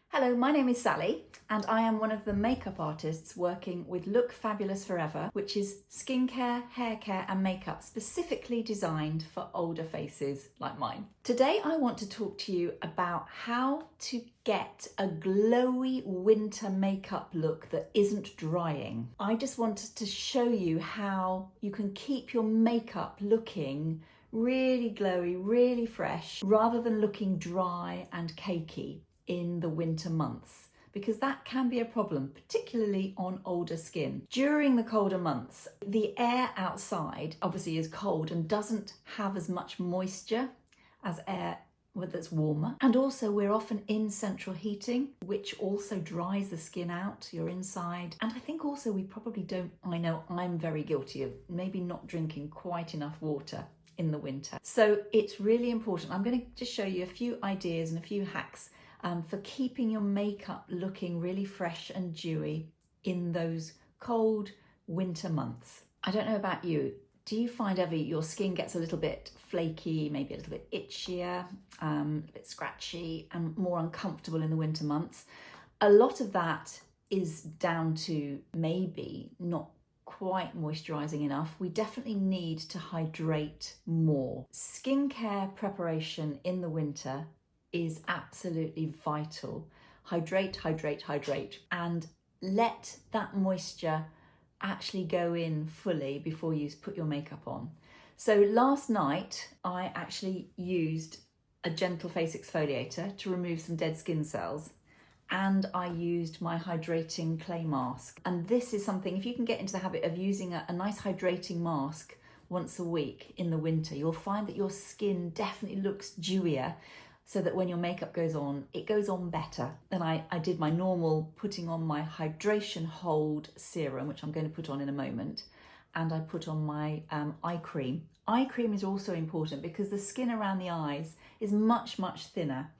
Hello, my name is Sally and I am one of the makeup artists working with Look Fabulous Forever, which is skincare, hair care and makeup specifically designed for older faces like mine. Today I want to talk to you about how to get a glowy winter makeup look that isn't drying. I just wanted to show you how you can keep your makeup looking really glowy, really fresh, rather than looking dry and cakey in the winter months, because that can be a problem, particularly on older skin. During the colder months, the air outside obviously is cold and doesn't have as much moisture as air that's warmer. And also we're often in central heating, which also dries the skin out, your inside. And I think also we probably don't, I know I'm very guilty of maybe not drinking quite enough water in the winter. So it's really important. I'm going to just show you a few ideas and a few hacks for keeping your makeup looking really fresh and dewy in those cold winter months. I don't know about you, do you find ever your skin gets a little bit flaky, maybe a little bit itchier, a bit scratchy and more uncomfortable in the winter months? A lot of that is down to maybe not quite moisturizing enough. We definitely need to hydrate more. Skincare preparation in the winter is absolutely vital. Hydrate, hydrate, hydrate, and let that moisture actually go in fully before you put your makeup on. So last night I actually used a gentle face exfoliator to remove some dead skin cells, and I used my hydrating clay mask. And this is something, if you can get into the habit of using a nice hydrating mask once a week in the winter, you'll find that your skin definitely looks dewier, so that when your makeup goes on, it goes on better. Then I did my normal putting on my hydration hold serum, which I'm going to put on in a moment, and I put on my eye cream. Eye cream is also important because the skin around the eyes is much, much thinner.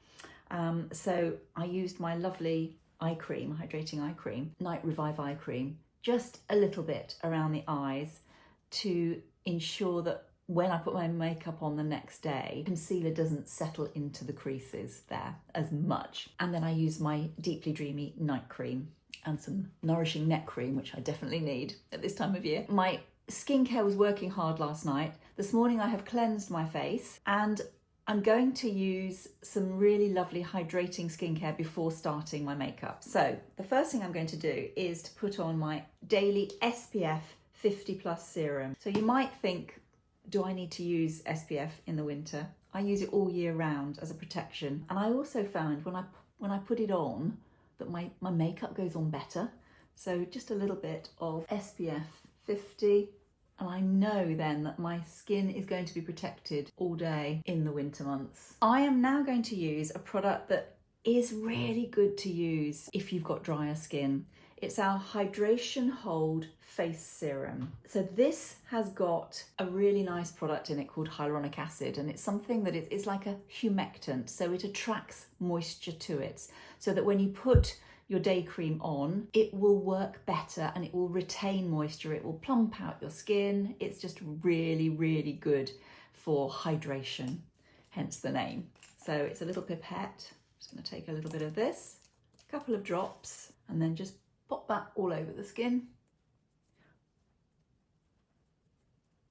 So I used my lovely eye cream, hydrating eye cream, Night Revive eye cream, just a little bit around the eyes to ensure that when I put my makeup on the next day, concealer doesn't settle into the creases there as much. And then I use my Deeply Dreamy night cream and some nourishing neck cream, which I definitely need at this time of year. My skincare was working hard last night. This morning I have cleansed my face and I'm going to use some really lovely hydrating skincare before starting my makeup. So the first thing I'm going to do is to put on my daily SPF 50+ serum. So you might think, do I need to use SPF in the winter? I use it all year round as a protection. And I also found when I put it on that my makeup goes on better. So just a little bit of SPF 50. And I know then that my skin is going to be protected all day in the winter months. I am now going to use a product that is really good to use if you've got drier skin. It's our Hydration Hold Face Serum. So this has got a really nice product in it called hyaluronic acid, and it's something that it's like a humectant, so it attracts moisture to it, so that when you put your day cream on, it will work better and it will retain moisture, it will plump out your skin. It's just really, really good for hydration, hence the name. So it's a little pipette. I'm just going to take a little bit of this, a couple of drops, and then just pop that all over the skin.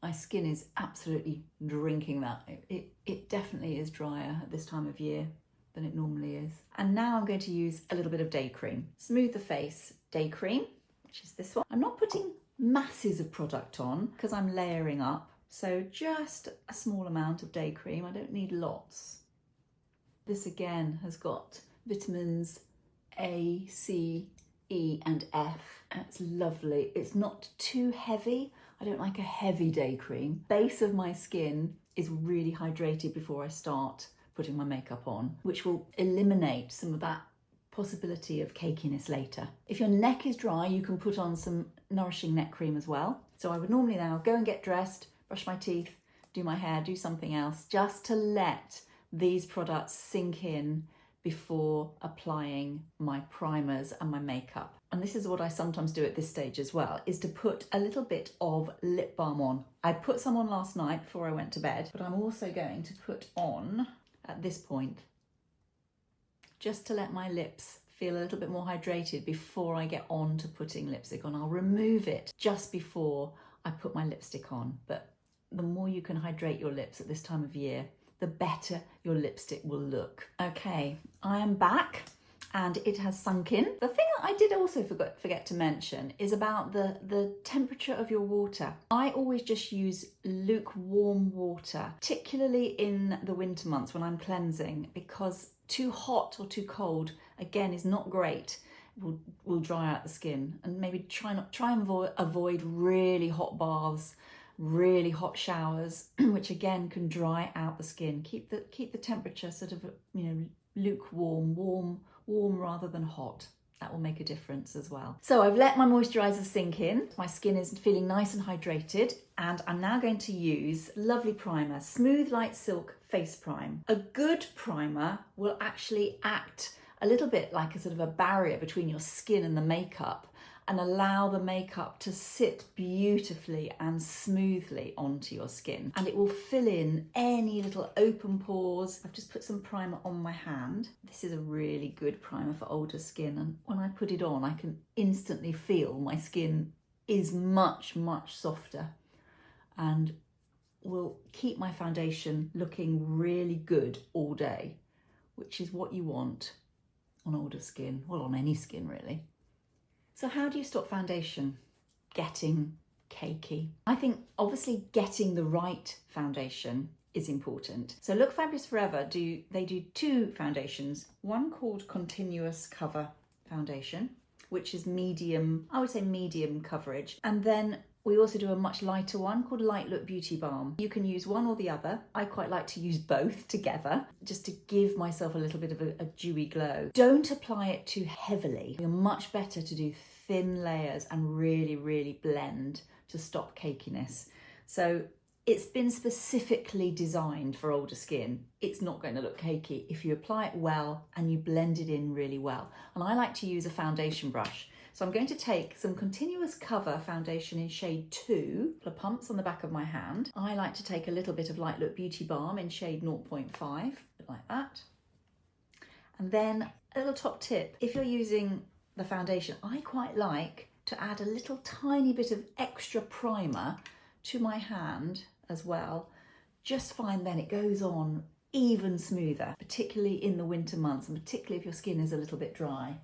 My skin is absolutely drinking that. It definitely is drier at this time of year than it normally is. And now I'm going to use a little bit of day cream. Smooth the Face day cream, which is this one. I'm not putting masses of product on because I'm layering up. So just a small amount of day cream. I don't need lots. This again has got vitamins A, C, E and F. It's lovely. It's not too heavy. I don't like a heavy day cream. Base of my skin is really hydrated before I start putting my makeup on, which will eliminate some of that possibility of cakiness later. If your neck is dry, you can put on some nourishing neck cream as well. So I would normally now go and get dressed, brush my teeth, do my hair, do something else, just to let these products sink in before applying my primers and my makeup. And this is what I sometimes do at this stage as well, is to put a little bit of lip balm on. I put some on last night before I went to bed, but I'm also going to put on, at this point, just to let my lips feel a little bit more hydrated before I get on to putting lipstick on. I'll remove it just before I put my lipstick on, but the more you can hydrate your lips at this time of year, the better your lipstick will look. Okay, I am back and it has sunk in. The thing that I did also forget to mention is about the temperature of your water. I always just use lukewarm water, particularly in the winter months when I'm cleansing, because too hot or too cold, again, is not great. Will dry out the skin. And maybe try and avoid really hot baths, really hot showers, which again can dry out the skin. Keep the temperature sort of, lukewarm, warm rather than hot. That will make a difference as well. So I've let my moisturiser sink in. My skin is feeling nice and hydrated, and I'm now going to use lovely primer, Smooth Light Silk Face Prime. A good primer will actually act a little bit like a sort of a barrier between your skin and the makeup, and allow the makeup to sit beautifully and smoothly onto your skin. And it will fill in any little open pores. I've just put some primer on my hand. This is a really good primer for older skin, and when I put it on, I can instantly feel my skin is much, much softer and will keep my foundation looking really good all day, which is what you want on older skin, well, on any skin really. So how do you stop foundation getting cakey? I think obviously getting the right foundation is important. So Look Fabulous Forever do two foundations, one called Continuous Cover Foundation, which is medium, I would say medium coverage. And then we also do a much lighter one called Light Look Beauty Balm. You can use one or the other. I quite like to use both together just to give myself a little bit of a dewy glow. Don't apply it too heavily. You're much better to do thin layers and really, really blend to stop cakiness. So it's been specifically designed for older skin. It's not going to look cakey if you apply it well and you blend it in really well. And I like to use a foundation brush. So I'm going to take some Continuous Cover foundation in shade 2, couple of pumps on the back of my hand. I like to take a little bit of Light Look Beauty Balm in shade 0.5, like that. And then a little top tip, if you're using the foundation, I quite like to add a little tiny bit of extra primer to my hand as well. Just find then it goes on even smoother, particularly in the winter months and particularly if your skin is a little bit dry.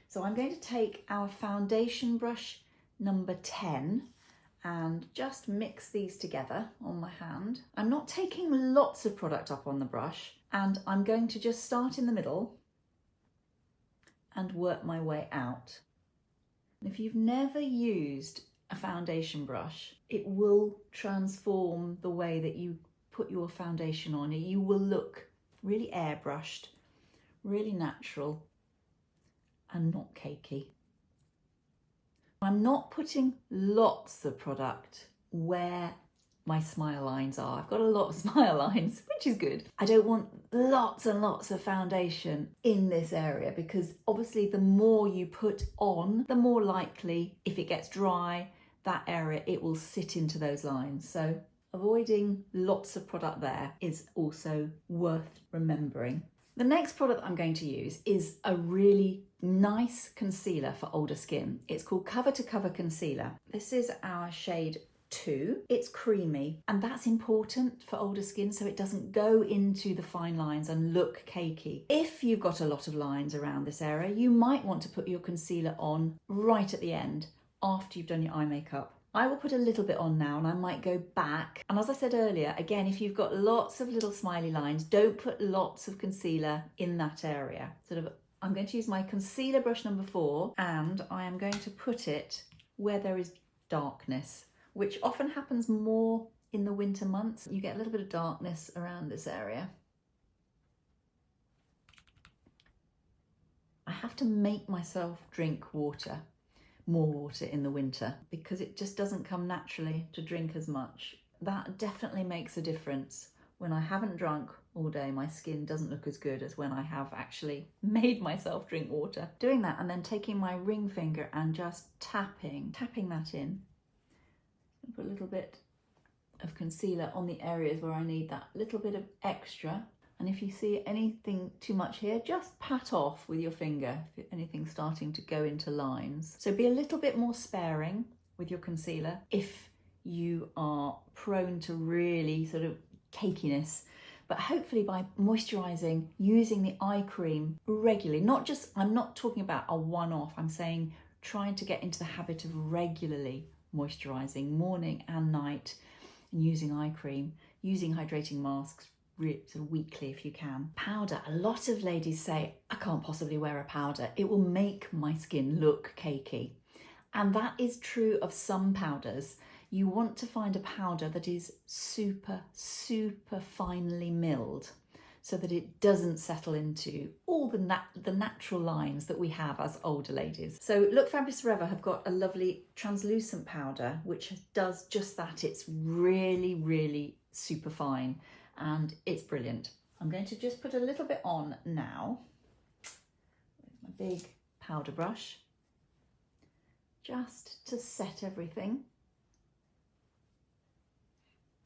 So I'm going to take our foundation brush number 10 and just mix these together on my hand. I'm not taking lots of product up on the brush, and I'm going to just start in the middle and work my way out. And if you've never used a foundation brush, it will transform the way that you put your foundation on. You will look really airbrushed, really natural, and not cakey. I'm not putting lots of product where my smile lines are. I've got a lot of smile lines, which is good. I don't want lots and lots of foundation in this area, because obviously the more you put on, the more likely, if it gets dry, that area, it will sit into those lines. So avoiding lots of product there is also worth remembering. The next product I'm going to use is a really nice concealer for older skin. It's called Cover to Cover Concealer. This is our shade 2. It's creamy, and that's important for older skin so it doesn't go into the fine lines and look cakey. If you've got a lot of lines around this area, you might want to put your concealer on right at the end after you've done your eye makeup. I will put a little bit on now and I might go back. And as I said earlier, again, if you've got lots of little smiley lines, don't put lots of concealer in that area. I'm going to use my concealer brush number 4, and I am going to put it where there is darkness, which often happens more in the winter months. You get a little bit of darkness around this area. I have to make myself drink water, more water in the winter, because it just doesn't come naturally to drink as much. That definitely makes a difference. When I haven't drunk all day, my skin doesn't look as good as when I have actually made myself drink water. Doing that and then taking my ring finger and just tapping that in. Put a little bit of concealer on the areas where I need that little bit of extra. And if you see anything too much here, just pat off with your finger if anything's starting to go into lines. So be a little bit more sparing with your concealer if you are prone to really sort of cakiness. But hopefully by moisturising, using the eye cream regularly, I'm not talking about a one-off, I'm saying trying to get into the habit of regularly moisturising morning and night, and using eye cream, using hydrating masks sort of weekly if you can. Powder, a lot of ladies say, I can't possibly wear a powder, it will make my skin look cakey. And that is true of some powders. You want to find a powder that is super, super finely milled so that it doesn't settle into all the natural lines that we have as older ladies. So Look Fabulous Forever have got a lovely translucent powder which does just that. It's really, really super fine and it's brilliant. I'm going to just put a little bit on now with my big powder brush just to set everything.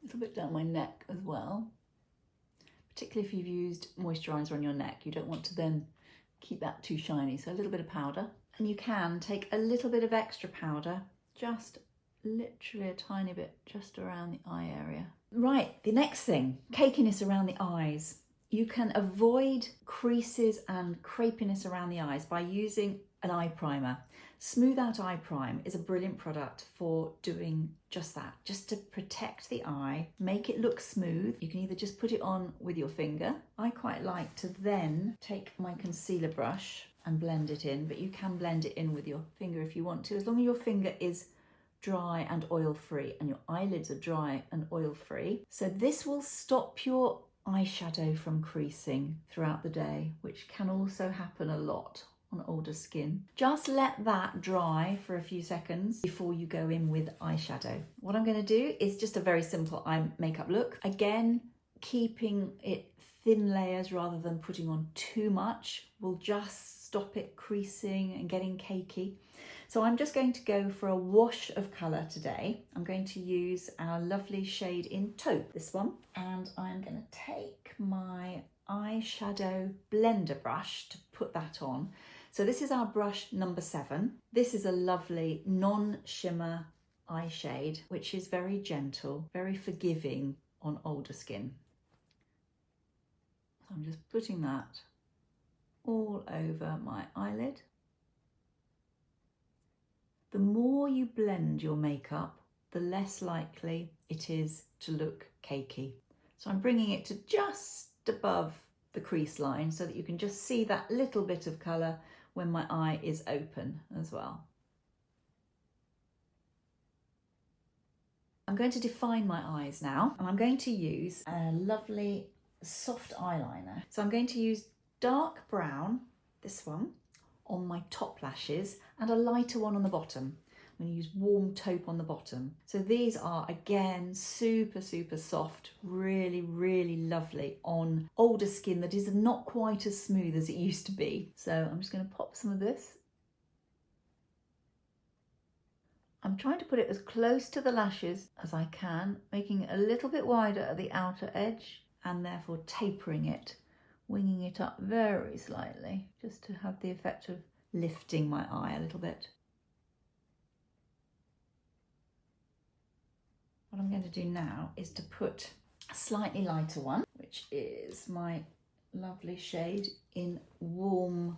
A little bit down my neck as well, particularly if you've used moisturiser on your neck. You don't want to then keep that too shiny, so a little bit of powder. And you can take a little bit of extra powder, just literally a tiny bit just around the eye area. Right, the next thing, cakiness around the eyes. You can avoid creases and crepiness around the eyes by using an eye primer. Smooth Out Eye Prime is a brilliant product for doing just that, just to protect the eye, make it look smooth. You can either just put it on with your finger. I quite like to then take my concealer brush and blend it in, but you can blend it in with your finger if you want to, as long as your finger is dry and oil-free and your eyelids are dry and oil-free. So this will stop your eyeshadow from creasing throughout the day, which can also happen a lot on older skin. Just let that dry for a few seconds before you go in with eyeshadow. What I'm going to do is just a very simple eye makeup look. Again, keeping it thin layers rather than putting on too much will just stop it creasing and getting cakey. So I'm just going to go for a wash of colour today. I'm going to use our lovely shade in Taupe, this one, and I'm going to take my eyeshadow blender brush to put that on. So this is our brush number 7. This is a lovely non-shimmer eye shade, which is very gentle, very forgiving on older skin. So I'm just putting that all over my eyelid. The more you blend your makeup, the less likely it is to look cakey. So I'm bringing it to just above the crease line so that you can just see that little bit of colour when my eye is open as well. I'm going to define my eyes now, and I'm going to use a lovely soft eyeliner. So I'm going to use dark brown, this one, on my top lashes and a lighter one on the bottom. I'm going to use warm taupe on the bottom. So these are, again, super, super soft, really, really lovely on older skin that is not quite as smooth as it used to be. So I'm just going to pop some of this. I'm trying to put it as close to the lashes as I can, making it a little bit wider at the outer edge and therefore tapering it, winging it up very slightly, just to have the effect of lifting my eye a little bit. What I'm going to do now is to put a slightly lighter one, which is my lovely shade in warm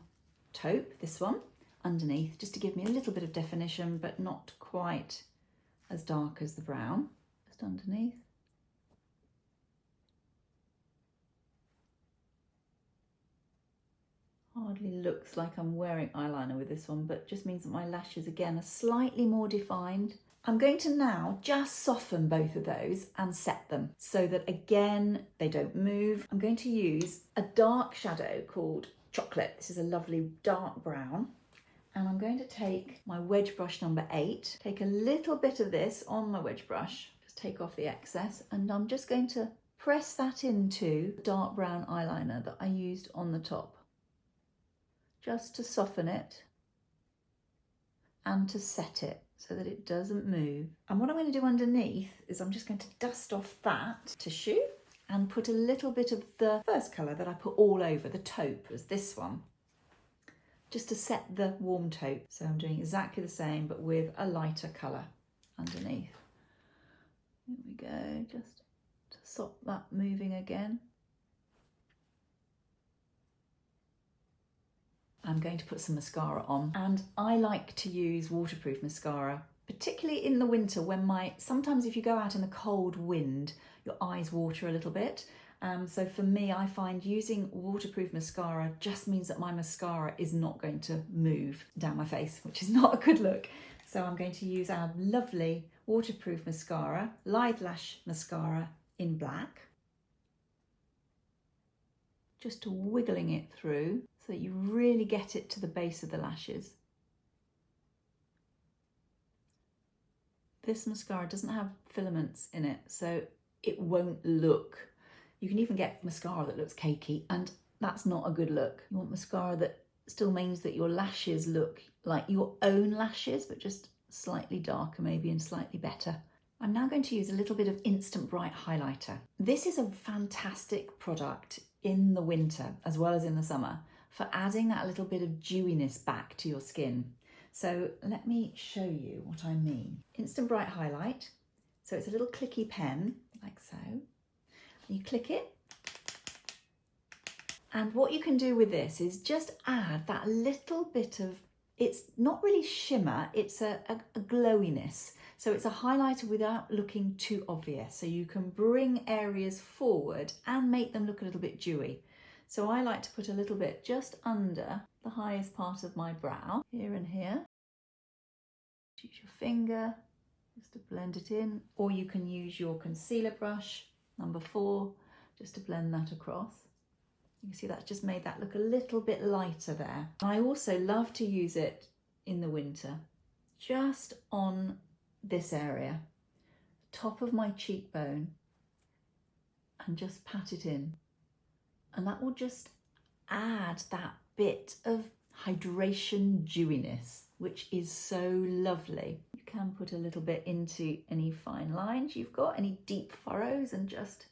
taupe, this one, underneath, just to give me a little bit of definition, but not quite as dark as the brown, just underneath. Hardly looks like I'm wearing eyeliner with this one, but just means that my lashes again are slightly more defined. I'm going to now just soften both of those and set them so that again they don't move. I'm going to use a dark shadow called Chocolate. This is a lovely dark brown, and I'm going to take my wedge brush number 8, take a little bit of this on my wedge brush, just take off the excess, and I'm just going to press that into the dark brown eyeliner that I used on the top, just to soften it and to set it so that it doesn't move. And what I'm going to do underneath is I'm just going to dust off that tissue and put a little bit of the first colour that I put all over, the taupe, was this one, just to set the warm taupe. So I'm doing exactly the same, but with a lighter colour underneath. There we go, just to stop that moving again. I'm going to put some mascara on, and I like to use waterproof mascara, particularly in the winter when sometimes if you go out in the cold wind, your eyes water a little bit. So for me, I find using waterproof mascara just means that my mascara is not going to move down my face, which is not a good look. So I'm going to use our lovely waterproof mascara, Lithe Lash Mascara in black. Just wiggling it through so that you really get it to the base of the lashes. This mascara doesn't have filaments in it, so it won't look. You can even get mascara that looks cakey, and that's not a good look. You want mascara that still means that your lashes look like your own lashes, but just slightly darker maybe and slightly better. I'm now going to use a little bit of Instant Bright highlighter. This is a fantastic product in the winter as well as in the summer for adding that little bit of dewiness back to your skin. So let me show you what I mean. Instant Bright Highlight. So it's a little clicky pen, like so. You click it. And what you can do with this is just add that little bit of, it's not really shimmer, it's a glowiness. So it's a highlighter without looking too obvious. So you can bring areas forward and make them look a little bit dewy. So I like to put a little bit just under the highest part of my brow, here and here. Use your finger just to blend it in, or you can use your concealer brush, number 4, just to blend that across. You can see that's just made that look a little bit lighter there. I also love to use it in the winter, just on this area, top of my cheekbone, and just pat it in. And that will just add that bit of hydration dewiness, which is so lovely. You can put a little bit into any fine lines you've got, any deep furrows, and just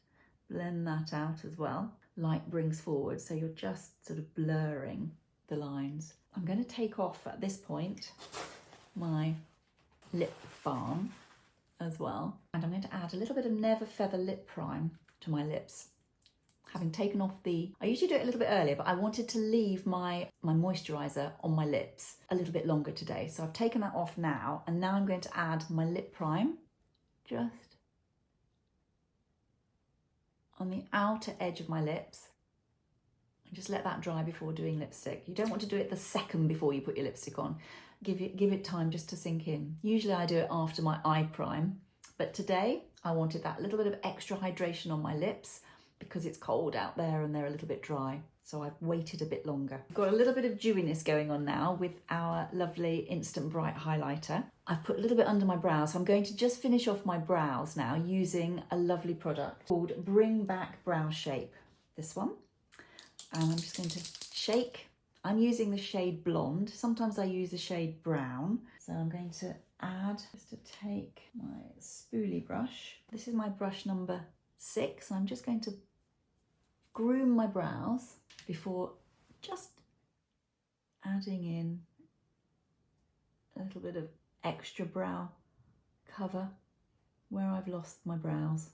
blend that out as well. Light brings forward, so you're just sort of blurring the lines. I'm going to take off at this point my lip balm as well, and I'm going to add a little bit of Never Feather lip prime to my lips. Having taken off I usually do it a little bit earlier, but I wanted to leave my moisturiser on my lips a little bit longer today. So I've taken that off now, and now I'm going to add my lip prime just on the outer edge of my lips. And just let that dry before doing lipstick. You don't want to do it the second before you put your lipstick on. Give it time just to sink in. Usually I do it after my eye prime, but today I wanted that little bit of extra hydration on my lips because it's cold out there and they're a little bit dry. So I've waited a bit longer. I've got a little bit of dewiness going on now with our lovely Instant Bright highlighter. I've put a little bit under my brows, so I'm going to just finish off my brows now using a lovely product called Bring Back Brow Shape. This one. And I'm just going to shake. I'm using the shade Blonde. Sometimes I use the shade Brown. So I'm going to add, just to take my spoolie brush. This is my brush number 6. I'm just going to groom my brows before just adding in a little bit of extra brow cover where I've lost my brows.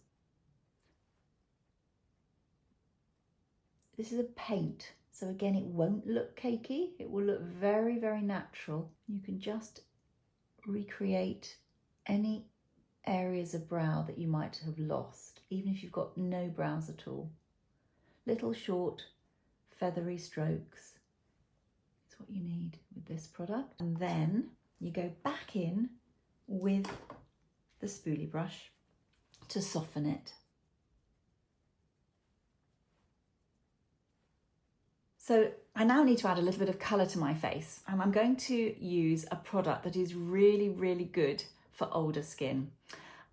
This is a paint, so again it won't look cakey, it will look very, very natural. You can just recreate any areas of brow that you might have lost, even if you've got no brows at all. Little short feathery strokes is what you need with this product. And then you go back in with the spoolie brush to soften it. So I now need to add a little bit of colour to my face, and I'm going to use a product that is really, really good for older skin.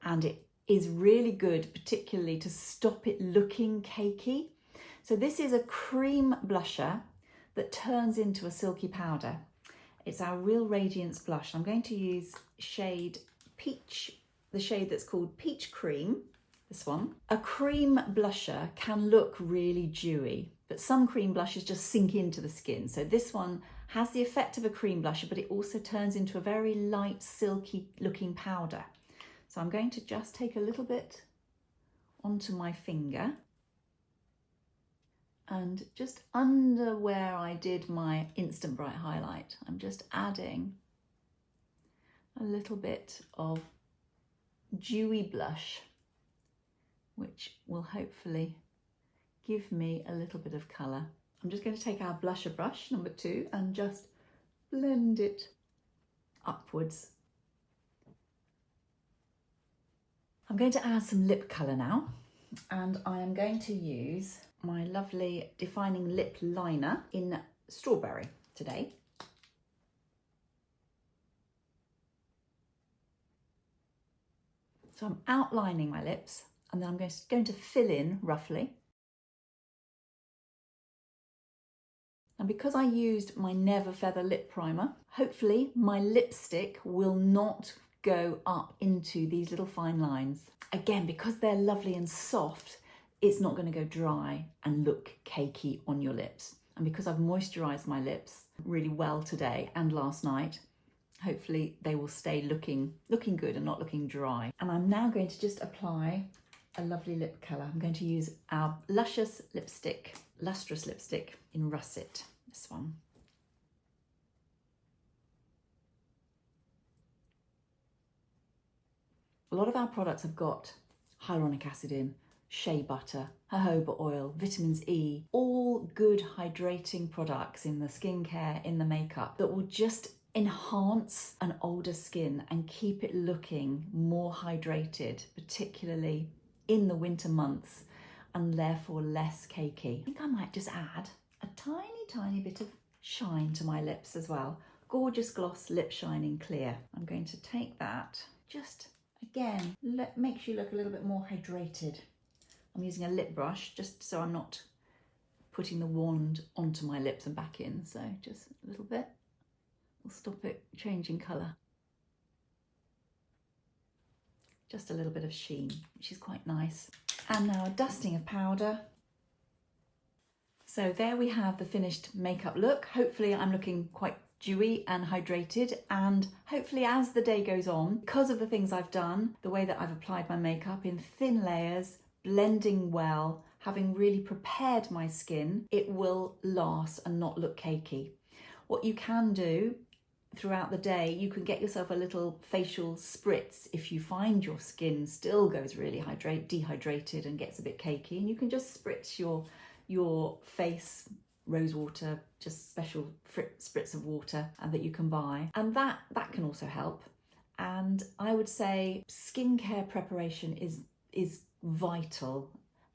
And it is really good, particularly to stop it looking cakey. So this is a cream blusher that turns into a silky powder. It's our Real Radiance blush. I'm going to use shade Peach, the shade that's called Peach Cream, this one. A cream blusher can look really dewy, but some cream blushes just sink into the skin. So this one has the effect of a cream blusher, but it also turns into a very light, silky looking powder. So I'm going to just take a little bit onto my finger and just under where I did my Instant Bright highlight, I'm just adding a little bit of dewy blush, which will hopefully give me a little bit of colour. I'm just going to take our blusher brush, number 2, and just blend it upwards. I'm going to add some lip colour now, and I am going to use my lovely defining lip liner in Strawberry today. So I'm outlining my lips, and then I'm going to fill in roughly. And because I used my Never Feather lip primer, hopefully my lipstick will not go up into these little fine lines. Again, because they're lovely and soft, it's not going to go dry and look cakey on your lips. And because I've moisturised my lips really well today and last night, hopefully they will stay looking good and not looking dry. And I'm now going to just apply a lovely lip colour. I'm going to use our Lustrous lipstick in Russet, this one. A lot of our products have got hyaluronic acid in, shea butter, jojoba oil, vitamins E, all good hydrating products in the skincare, in the makeup, that will just enhance an older skin and keep it looking more hydrated, particularly in the winter months, and therefore less cakey. I think I might just add a tiny bit of shine to my lips as well. Gorgeous Gloss Lip Shining Clear. I'm going to take that, just again, makes you look a little bit more hydrated. I'm using a lip brush just so I'm not putting the wand onto my lips and back in, so just a little bit will stop it changing colour. Just a little bit of sheen, which is quite nice. And now a dusting of powder. So there we have the finished makeup look. Hopefully I'm looking quite dewy and hydrated, and hopefully as the day goes on, because of the things I've done, the way that I've applied my makeup in thin layers, blending well, having really prepared my skin, it will last and not look cakey. What you can do throughout the day, you can get yourself a little facial spritz if you find your skin still goes really dehydrated and gets a bit cakey, and you can just spritz your face, rose water, just special spritz of water that you can buy, and that can also help. And I would say skincare preparation is vital,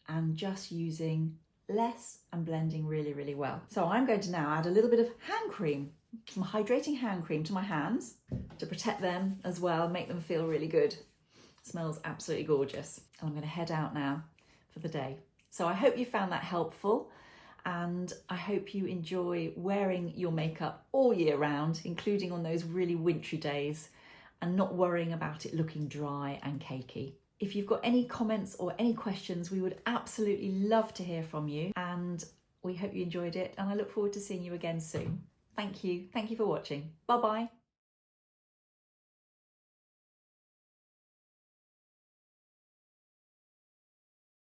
and just using less and blending really well. So I'm going to now add a little bit of hand cream, some hydrating hand cream to my hands to protect them as well, make them feel really good. Smells absolutely gorgeous. And I'm going to head out now for the day. So I hope you found that helpful, and I hope you enjoy wearing your makeup all year round, including on those really wintry days, and not worrying about it looking dry and cakey. If you've got any comments or any questions, we would absolutely love to hear from you, and we hope you enjoyed it, and I look forward to seeing you again soon. Thank you for watching. Bye bye.